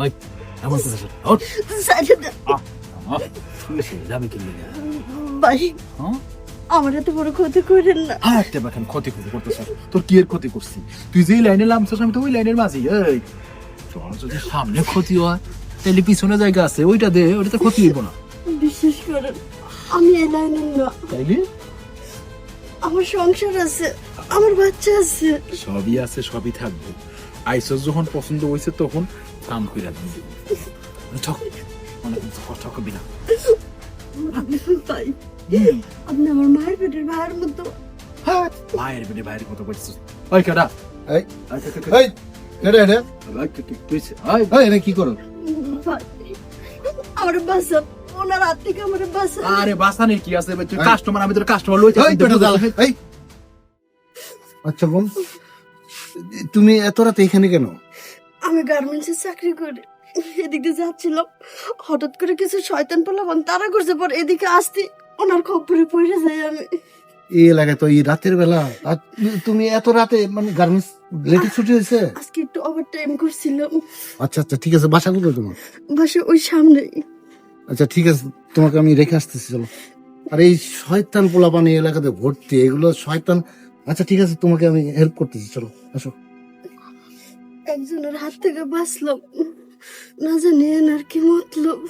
ওই এমন করতেছ ওঠ সাইডে দে। শুয়েছে যাবে কি না ভাই হ্যাঁ আমার এত বড় ক্ষতি করেন না। হাঁটতে বাখান ক্ষতি করতেছ তোর কি এর ক্ষতি করছি তুই যেই লাইনে নামছিস আমি তো ওই লাইনের মাঝি এই তোর যদি সামনে ক্ষতি হয় তাহলে পিছনে জায়গা আছে ওইটা দে ওইটাতে ক্ষতি হইব না বিশ্বাস করেন আমি এই লাইনের না। তাইলে আমার সংসার আছে, আমার বাচ্চা আছে। সবই আছে সবই থাকবে আইসস যখন পছন্দ হয়েছে তখন কাম করে দিবি ঠক অনেক ঠক হবি না ভাই আপনি আমার মায়ের পেটের ভাইয়ের মতো। মায়ের বেটে ভাইয়ের কত করছিস ওই কেডা এই এই এটা এটা এটা কি করো? ভাই, আমার বাসা ওনার হাত থেকে আমার বাসা। আরে বাসানের কি আছে তুই কাস্টমার আমি তোর কাস্টমার লইতে এই পেটে জ্বালা, এই। আচ্ছা বোন, তুমি এত রাতে এখানে কেন? আমি গার্মেন্টসে চাকরি করি, এদিক দিয়ে যাচ্ছিলাম, হঠাৎ করে কিছু শয়তান পোলাপান তারা করছে, পর এদিকে আসতে ওনার খপ্পরে পড়ে যাই আমি। এই এলাকায় তো এই রাতের বেলা আর তুমি এত রাতে মানে গার্মেন্টস লেটে ছুটি হয়েছে? আজকে একটু ওভার টাইম করছিলাম। আচ্ছা আচ্ছা ঠিক আছে, বাসা কোথায় তোমার? বাসা ওই সামনে। আচ্ছা ঠিক আছে, তোমাকে আমি রেখে আসতেছি, চলো। আর এই শয়তান পোলাপান এই এলাকাতে ভর্তি, এগুলো শয়তান। আচ্ছা ঠিক আছে, তোমাকে আমি হেল্প করতেছি, চলো আসো। একজনের হাত থেকে বাঁচলাম, না জানি এনার কি মতলব।